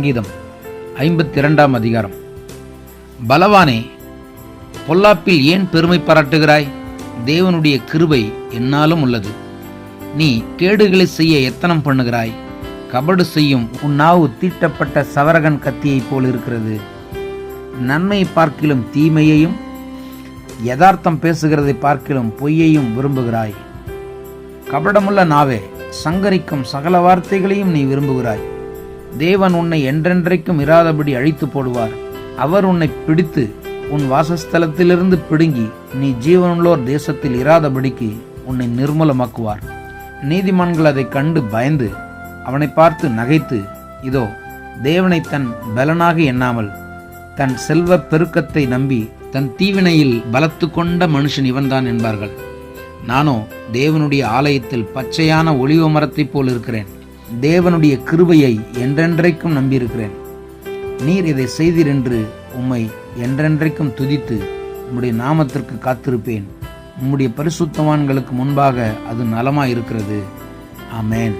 சங்கீதம் 52 அதிகாரம். பலவானே, பொல்லாப்பில் ஏன் பெருமை பாராட்டுகிறாய்? தேவனுடைய கிருபை என்னாலும் உள்ளது. நீ கேடுகளை செய்ய எத்தனம் பண்ணுகிறாய்? கபடு செய்யும் உன் நாவு தீட்டப்பட்ட சவரகன் கத்தியைப் போல் இருக்கிறது. நன்மையை பார்க்கிலும் தீமையையும், யதார்த்தம் பேசுகிறதை பார்க்கிலும் பொய்யையும் விரும்புகிறாய். கபடமுள்ள நாவே, சங்கரிக்கும் சகல வார்த்தைகளையும் நீ விரும்புகிறாய். தேவன் உன்னை என்றென்றைக்கும் இராதபடி அழித்து போடுவார். அவர் உன்னை பிடித்து உன் வாசஸ்தலத்திலிருந்து பிடுங்கி நீ ஜீவனுள்ளோர் தேசத்தில் இராதபடிக்கு உன்னை நிர்மூலமாக்குவார். நீதிமான்கள் அதை கண்டு பயந்து அவனை பார்த்து நகைத்து, இதோ தேவனை தன் பலனாக எண்ணாமல் தன் செல்வ பெருக்கத்தை நம்பி தன் தீவினையில் பலத்து கொண்ட மனுஷன் இவன்தான் என்பார்கள். நானோ தேவனுடைய ஆலயத்தில் பச்சையான ஒலிவ மரத்தைப் போல் இருக்கிறேன். தேவனுடைய கிருபையை என்றென்றைக்கும் நம்பியிருக்கிறேன். நீர் இதை செய்தீர் என்று உம்மை என்றென்றைக்கும் துதித்து உம்முடைய நாமத்திற்கு காத்திருப்பேன். உம்முடைய பரிசுத்தவான்களுக்கு முன்பாக அது நலமாயிருக்கிறது. ஆமென்.